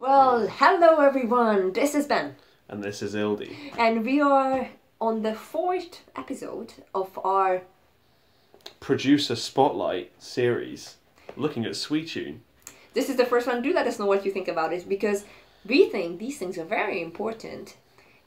Well, hello everyone, this is Ben. And this is Ildi. And we are on the 4th episode of our Producer Spotlight series, looking at Sweet Tune. This is the first one. Do let us know what you think about it, because we think these things are very important.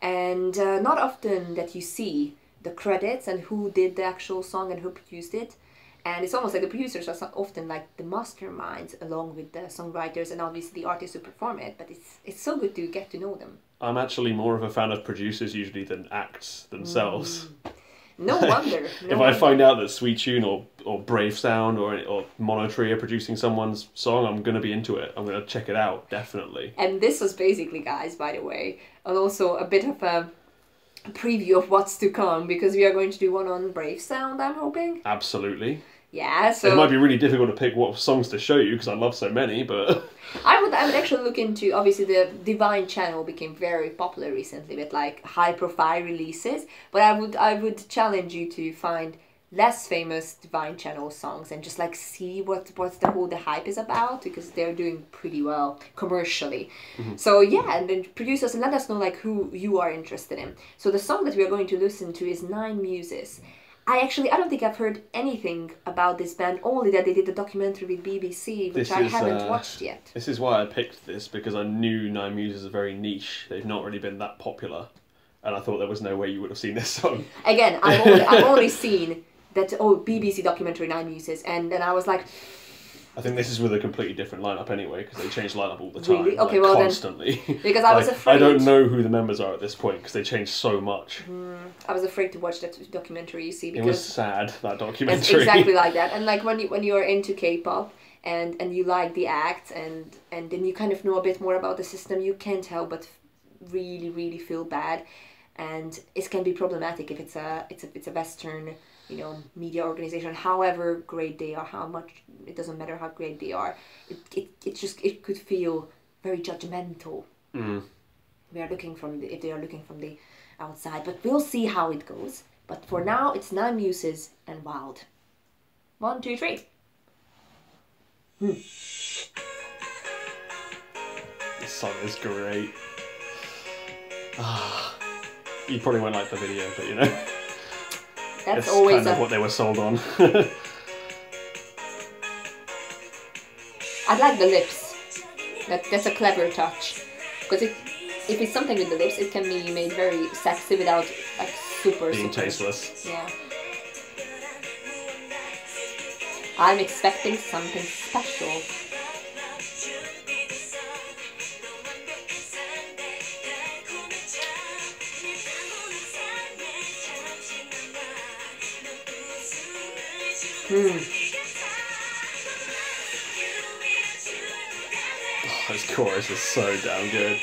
And not often that you see the credits and who did the actual song and who produced it. And it's almost like the producers are often like the masterminds along with the songwriters and obviously the artists who perform it. But it's so good to get to know them. I'm actually more of a fan of producers usually than acts themselves. No wonder. If I find out that Sweet Tune or Brave Sound or Monotree are producing someone's song, I'm going to be into it. I'm going to check it out, definitely. And this was basically, guys, by the way, and also a bit of a preview of what's to come, because we are going to do one on Brave Sound, I'm hoping. Absolutely. Yeah, so... It might be really difficult to pick what songs to show you, because I love so many, but... I would actually look into, obviously the Divine channel became very popular recently with like high profile releases, but I would challenge you to find less famous Divine channel songs and just like see what's the hype is about, because they're doing pretty well commercially. So yeah, and then produce us and let us know like who you are interested in. So the song that we are going to listen to is Nine Muses. I don't think I've heard anything about this band, only that they did a documentary with BBC, which I haven't watched yet. This is why I picked this, because I knew Nine Muses are very niche. They've not really been that popular, and I thought there was no way you would have seen this song. Again, I've only seen that BBC documentary Nine Muses, and then I was like... I think this is with a completely different lineup anyway, because they change lineup all the time, really? Okay, well constantly. Then, because I was afraid... I don't know who the members are at this point, because they change so much. I was afraid to watch that documentary, you see, because... It was sad, that documentary. It's exactly like that. And like when you're into K-pop, and you like the act, and then you kind of know a bit more about the system, you can't help but really, really feel bad. And it can be problematic if it's a Western, media organization, however great they are, it doesn't matter how great they are, it could feel very judgmental. If they are looking from the outside, but we'll see how it goes. But for now, it's Nine Muses and Wild. 1, 2, 3. This song is great. You probably won't like the video, but That's it's always kind of what they were sold on. I like the lips. That's a clever touch, because if it's something with the lips, it can be made very sexy without like being tasteless. Yeah. I'm expecting something special. Oh, this chorus is so damn good.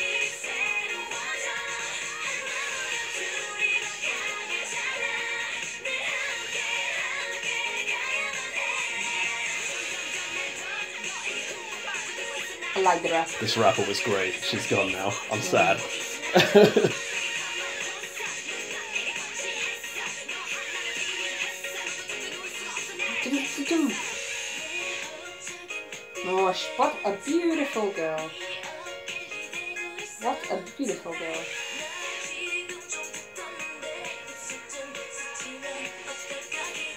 I like the rap. This rapper was great. She's gone now. I'm sad. Gosh, what a beautiful girl. What a beautiful girl.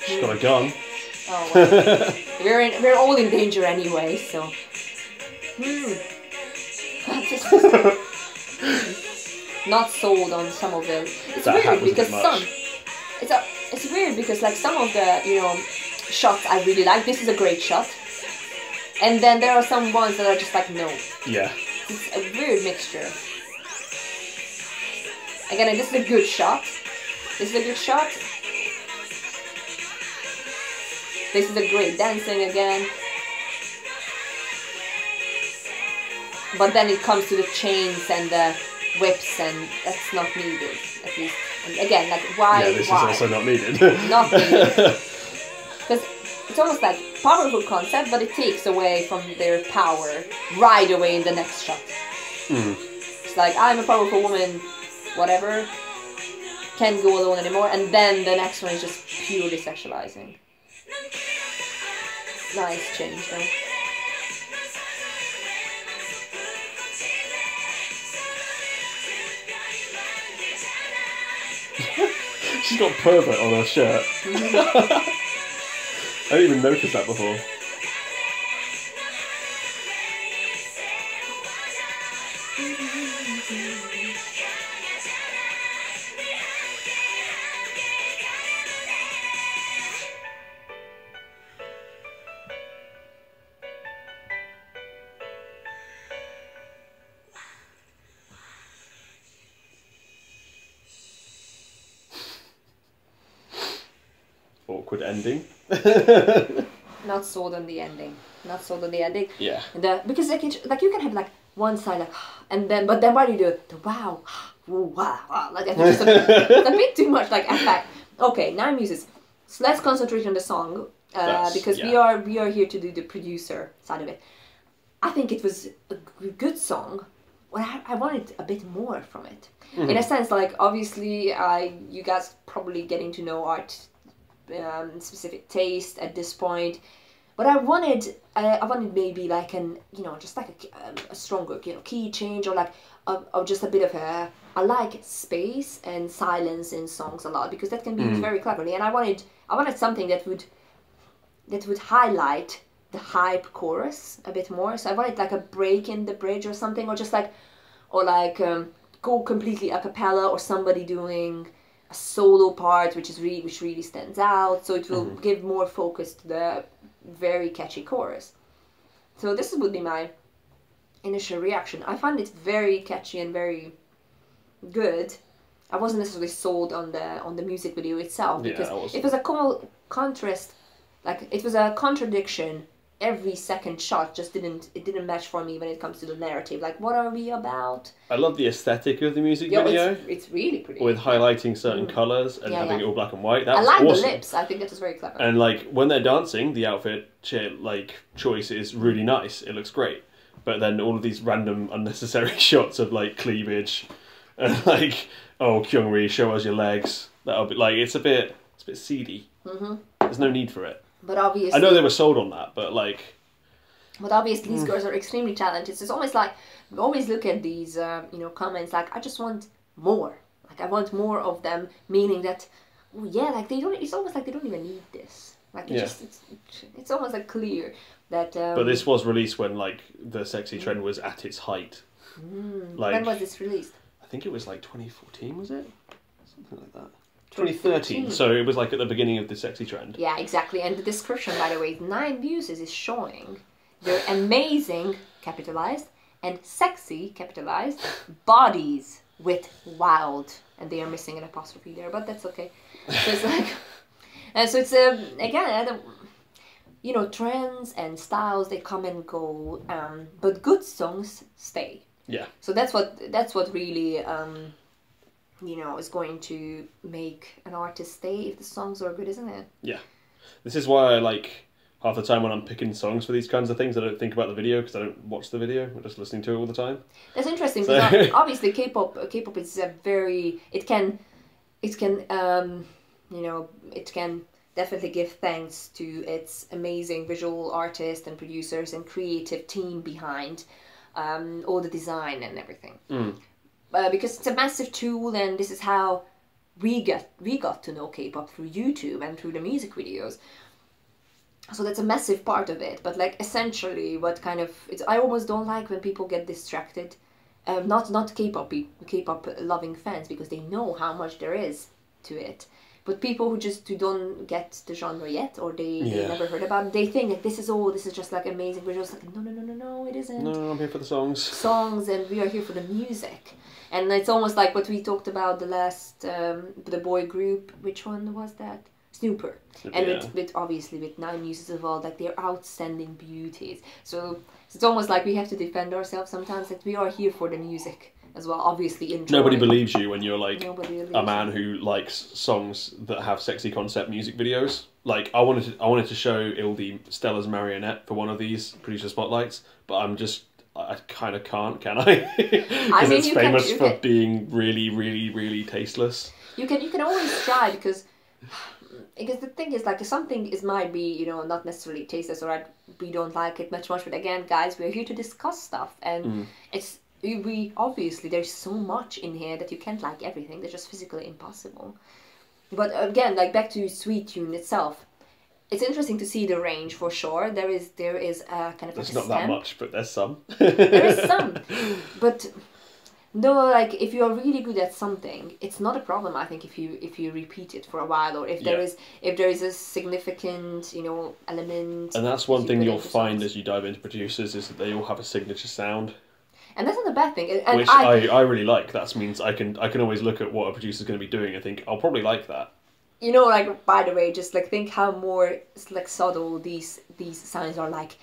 She's got a gun. Oh, well. We're all in danger anyway, so. Not sold on some of them. It's That weird happens because a bit much. it's weird because like some of the shots I really like. This is a great shot, and then there are some ones that are just like no. Yeah. It's a weird mixture. Again, this is a good shot. This is a good shot. This is a great dancing again. But then it comes to the chains and the whips, and that's not needed, at least. And again, like, why? Yeah, this is also not needed. Not needed. Because it's almost like powerful concept, but it takes away from their power right away in the next shot. It's like, I'm a powerful woman, whatever, can't go alone anymore, and then the next one is just purely sexualizing. Nice change though. She's got pervert on her shirt. I didn't even notice that before. Awkward ending. Not sold on the ending. Not sold on the ending. Yeah. Because like you can have like one side like and then but then why do you do the wow, ooh, wow, like it's just it's a bit too much like effect. Okay, 9 muses. So let's concentrate on the song because yeah. we are here to do the producer side of it. I think it was a good song. Well, I wanted a bit more from it. In a sense, like obviously, you guys probably getting to know art specific taste at this point, but I wanted maybe like just like a stronger key change or like just a bit of a I like space and silence in songs a lot because that can be used very cleverly, and I wanted something that would highlight the hype chorus a bit more. So I wanted like a break in the bridge or something, or just like go completely a cappella, or somebody doing a solo part which really stands out, so it will give more focus to the very catchy chorus. So this would be my initial reaction. I find it very catchy and very good. I wasn't necessarily sold on the music video itself because it was a contrast, like it was a contradiction. Every second shot just didn't match for me when it comes to the narrative. Like, what are we about? I love the aesthetic of the music video. It's really pretty. With highlighting certain colours and having it all black and white. That was like awesome. the lips. I think that was very clever. And like when they're dancing, the outfit choice is really nice. It looks great. But then all of these random unnecessary shots of like cleavage and like, oh, Kyungri, show us your legs. That'll be like it's a bit seedy. There's no need for it. But obviously, I know they were sold on that, but like. But obviously, these girls are extremely talented. It's almost like we always look at these, comments like I just want more. Like I want more of them, meaning that, like they don't. It's almost like they don't even need this. Like it's almost like clear that. But this was released when like the sexy trend was at its height. Like, when was this released? I think it was like 2014, was it? Something like that. 2013, so it was like at the beginning of the sexy trend. Yeah, exactly. And the description, by the way, 9 muses is showing their amazing, capitalized, and sexy, capitalized, bodies with wild, and they are missing an apostrophe there, but that's okay. So it's like, and so it's again, trends and styles, they come and go, but good songs stay. Yeah. So that's what really is going to make an artist stay if the songs are good, isn't it? Yeah. This is why I like half the time when I'm picking songs for these kinds of things, I don't think about the video because I don't watch the video. I'm just listening to it all the time. That's interesting because obviously K-pop is a very it can definitely give thanks to its amazing visual artists and producers and creative team behind all the design and everything. Because it's a massive tool, and this is how we got to know K-pop through YouTube and through the music videos. So that's a massive part of it. But like essentially, I almost don't like when people get distracted. Not K-pop loving fans, because they know how much there is to it. But people who don't get the genre yet, or they never heard about it, they think that this is just like amazing visuals. Like no, it isn't. No, I'm here for the songs. Songs, and we are here for the music. And it's almost like what we talked about the last, the boy group. Which one was that? Snooper. And with 9 muses involved, like they're outstanding beauties. So it's almost like we have to defend ourselves sometimes. That we are here for the music as well. Obviously, nobody believes you when you're like a man who likes songs that have sexy concept music videos. Like I wanted to show Ildi Stella's Marionette for one of these producer spotlights, but I kind of can't, can I? Because it's famous for being really, really, really tasteless. You can always try because the thing is, like, something might be not necessarily tasteless, or we don't like it much, but again, guys, we're here to discuss stuff, and we obviously there's so much in here that you can't like everything. That's just physically impossible. But again, like back to Sweet Tune itself, it's interesting to see the range for sure. There is a kind of There's like not that much, but there's some. There is some, but no, like if you're really good at something, it's not a problem. I think if you repeat it for a while, or if there is a significant element. And that's one thing you'll find as you dive into producers is that they all have a signature sound. And that's not a bad thing. And which I really like. That means I can always look at what a producer's going to be doing and think I'll probably like that. Like by the way, just like think how more like subtle these sounds are. Like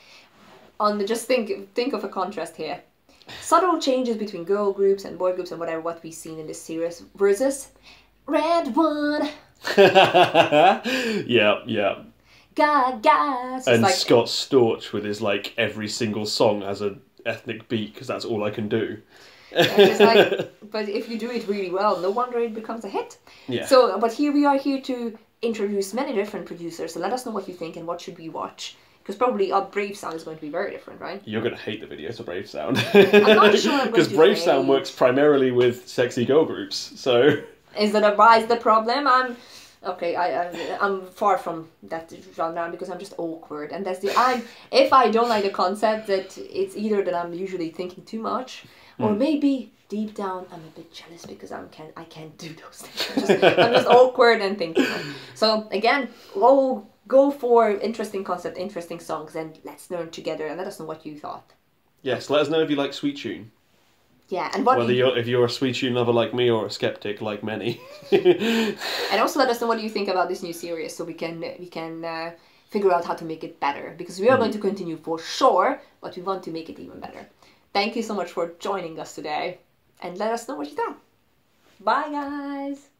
just think of a contrast here. Subtle changes between girl groups and boy groups and whatever what we've seen in this series versus Red One. Yeah. God. And like, Scott Storch with his like every single song has a ethnic beat because that's all I can do. But if you do it really well, no wonder it becomes a hit. Yeah. So, but here we are here to introduce many different producers. So let us know what you think and what should we watch. Because probably our Brave Sound is going to be very different, right? You're going to hate the videos of Brave Sound. I'm not sure I'm going because Brave Sound works primarily with sexy girl groups, so... Is the problem? I'm far from that genre because I'm just awkward. And that's if I don't like the concept, that it's either that I'm usually thinking too much, or maybe deep down I'm a bit jealous because I can't do those things. I'm just awkward and thinking. So again, go for interesting concept, interesting songs, and let's learn together and let us know what you thought. Yes, let us know if you like Sweet Tune. Yeah, and if you're a Sweet Tune lover like me or a skeptic like many. And also let us know what you think about this new series, so we can figure out how to make it better, because we are going to continue for sure, but we want to make it even better. Thank you so much for joining us today, and let us know what you thought. Bye, guys.